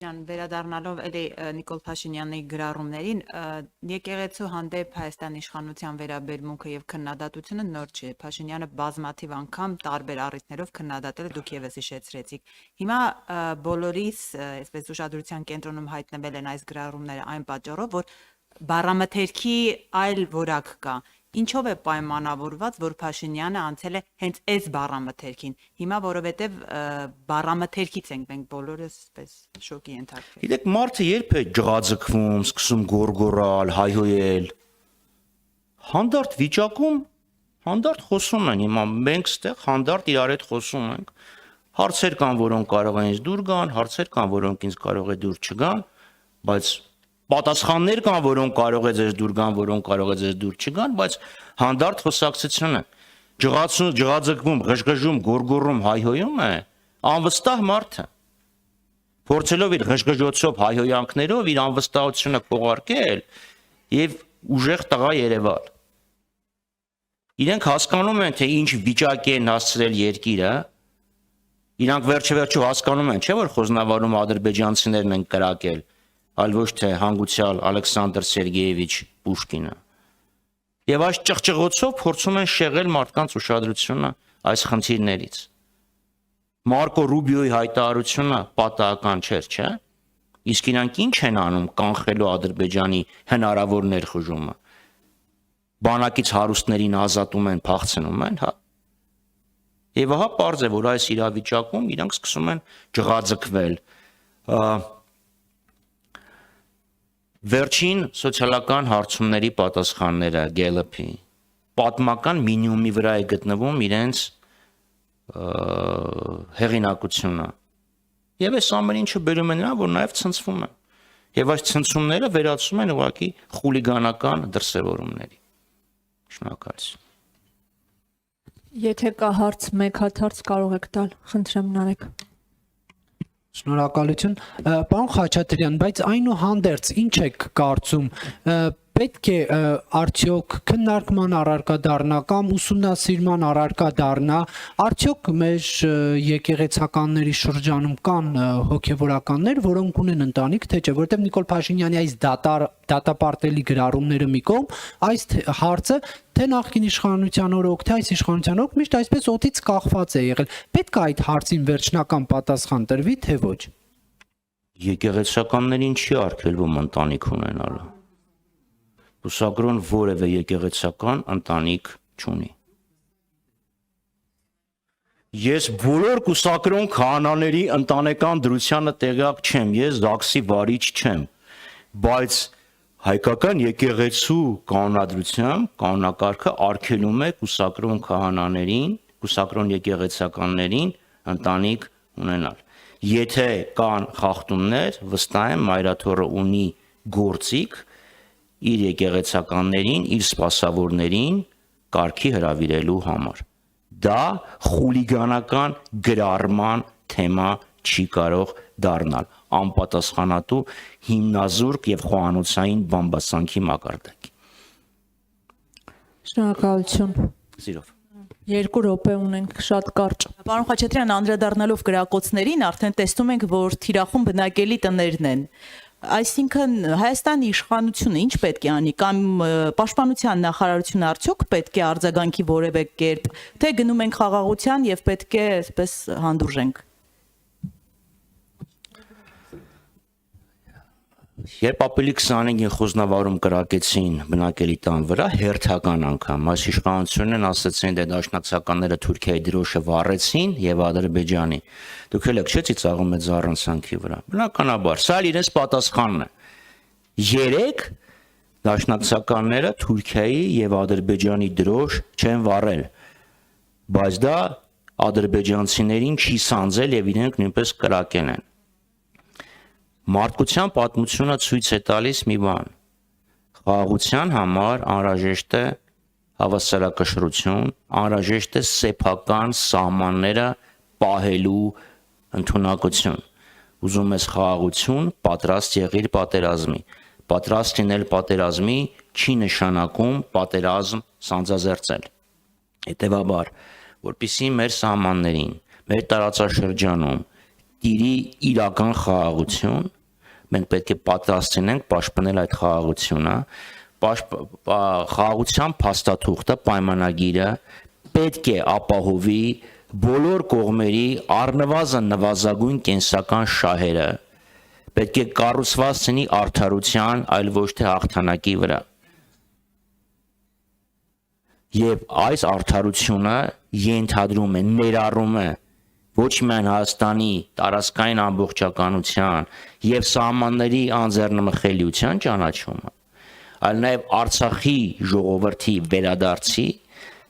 Վերադառնալով էլի Նիկոլ Փաշինյանի գրառումներին, եկեղեցու հանդեպ Հայաստանի իշխանության վերաբերմունքը եւ քննադատությունը նոր չէ։ Փաշինյանը բազմաթիվ անգամ տարբեր առիթներով քննադատել է, դուք եւս հիշեցրեցիք։ Հիմա բոլորիս, այսպես ուշադրության կենտրոնում հայտնվել են այս գրառումները այն պատճառով, որ բառամթերքի այլ որակ կա։ Ինչով է պայմանավորված, որ Փաշինյանը անցել է հենց այս բառամթերքին։ Հիմա որովհետև բառամթերքից ենք մենք բոլորս այսպես շոկի ենթարկվել։ Գիտեք, մարդը երբ է ջղաձգվում, սկսում գոռգոռալ, հայհոյել, հանդարտ վիճակում, հանդարտ խոսում են, հիմա մենք ստեղ հանդարտ իրար հետ խոսում ենք։ Հարցեր կան, որոնք կարող են ինձ դուր գան, հարցեր կան, որոնք ինձ կարող է դուր չգան, բայց պատասխաններ կան, որոնք կարող է ձեզ դուր գան, որոնք կարող է ձեզ դուր չգան, բայց հանդարտ խոսակցություն է։ Ջղաձգվում, ղժղժում, գոռգոռում, հայհոյում է անվստահ մարդը։ Փորձելով իր ղժղժոցով, հայհոյանքներով իր անվստահությունը քողարկել եւ ուժեղ տղա Երևալ։ Իրենք հասկանում են, թե ինչ վիճակի են հասցրել երկիրը։ Իրանք վերջը հասկանում են, չէ՞ որ խոզնավարում ադրբեջանցիներն են կրակել, այլ ոչ թե հանգուցյալ Ալեքսանդր Սերգեևիչ Պուշկինը։ Եվ այս ճղճղոցով փորձում են շեղել մարդկանց ուշադրությունը այս խնդիրներից։ Մարկո Ռուբիոյի հայտարարությունը պատահական չէր, չէ՞։ Իսկ իրանք ինչ են անում կանխելու Ադրբեջանի հնարավոր ներխուժումը։ Բանակից հարուստներին ազատում են, փախցնում են, հա։ Եվ ահա պարզ է, որ այս իրավիճակում իրանք սկսում են ջղաձգվել։ Վերջին սոցիալական հարցումների պատասխանները Gallup-ի պատմական մինիմումի վրա է գտնվում իրենց հեղինակությունը։ Եվ այս ամեն ինչը բերում է նրան, որ նաև ցնցվում է։ Եվ այս ցնցումները վերածվում են ուղղակի խուլիգանական դրսևորումների։ Շնորհակալություն։ Եթե կա հարց, մեկ հատ հարց կարող եք տալ, խնդրեմ Նարեկ։ Շնորհակալություն, պարոն Խաչատրյան, բայց այնուհանդերձ ինչ եք կարծում, պետք է արդյոք քննարկման առարկա դառնա կամ ուսումնասիրման առարկա դառնա, արդյոք մեր եկեղեցականների շրջանում կան հոգևորականներ, որոնք ունեն ընտանիք, թե չէ, որովհետև Նիկոլ Փաշինյանի այս դատապարտելի գրառումները մի կողմ, այս հարցը թե նախկին իշխանության օրոք, թե այս իշխանության օրոք միշտ այսպես օդից կախված է եղել։ Պետք է այդ հարցին վերջնական պատասխան տրվի, թե ոչ։ Եկեղեցականներին չի արգելվում ընտանիք ունենալը։ Կուսակրոն որևէ եկեղեցական ընտանիք չունի։ Ես բոլոր կուսակրոն քահանաների ընտանեկան դրությանը տեղյակ չեմ, ես ԶԱԳՍ-ի վարիչ չեմ, բայց հայկական եկեղեցու կանոնադրությամբ կանոնակարգը արգելում է կուսակրոն քահանաներին, կուսակրոն եկեղեցականներին ընտանիք ունենալ։ Եթե կան խախտումներ, վստահ եմ Մայրաթոռը ունի գործիք իր եկեղեցականներին, իր սպասավորներին կարգի հրավիրելու համար։ Դա խուլիգանական գրառման թեմա չի կարող դառնալ անպատասխանատու հիմնազուրկ եւ խոհանոցային բամբասանքի մակարդակի։ Շնորհակալություն։ Սիրով։ 2 րոպե ունենք, շատ կարճ։ Պարոն Խաչատրյան, անդրադառնալով գրակոծներին, արդեն տեսնում ենք, որ թիրախում բնակելի տներն են։ Այսինքն Հայաստանի իշխանությունը ինչ պետք է անի, կամ պաշտպանության նախարարությունը արդյոք պետք է արձագանքի որևէ կերպ, թե գնում ենք խաղաղության եւ պետք է այսպես հանդուրժենք։ Երբ ապրիլի 25-ին խոզնավարում կրակեցին բնակելի տան վրա, հերթական անգամ այս իշխանությունն ասացին, դե դաշնակցականները Թուրքիայի դրոշը վառեցին եւ Ադրբեջանի։ Դուք էլ եք չէ՞ ծիծաղում եք զառանցանքի վրա։ Բնականաբար, սա իրենց պատասխանն է։ 3 դաշնակցականները Թուրքիայի եւ Ադրբեջանի դրոշ չեն վառել, բայց դա ադրբեջանցիներին չի սանձել եւ իրենք նույնպես կրակել են։ Մարդկության պատմությունը ցույց է տալիս մի բան։ Խաղաղության համար անհրաժեշտ է հավասարակշռություն, անհրաժեշտ է սեփական սահմանները պահելու ընդունակություն։ Ուզում ես խաղաղություն, պատրաստ եղիր պատերազմի։ Պատրաստ լինել պատերազմի չի նշանակում պատերազմ սանձազերծել։ Հետևաբար, որպեսզի մեր սահմաններին, մեր տարածաշրջանում տիրի իրական խաղաղություն, մենք պետք է պատրաստ լինենք պաշտպանել այդ խաղաղությունը, խաղաղության փաստաթուղթը, պայմանագիրը պետք է ապահովի բոլոր կողմերի առնվազն նվազագույն կենսական շահերը, պետք է կառուցված լինի արդարության, այլ ոչ թե հաղթանակի վրա։ Եվ այս արդարությունը ենթադրում է, ներառում է ոչ միայն Հայաստանի տարածքային ամբողջականության եւ սահմանների անձեռնմխելիության ճանաչումը, այլ նաեւ Արցախի ժողովրդի վերադարձի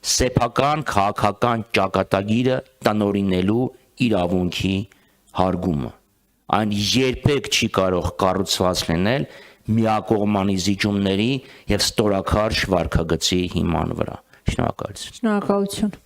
սեփական քաղաքական ճակատագիրը տնօրինելու իրավունքի հարգումը։ Այն երբեք չի կարող կառուցված լինել միակողմանի զիջումների եւ ստորաքարշ վարքագծի հիման վրա։ Շնորհակալություն։ Շնորհակալություն։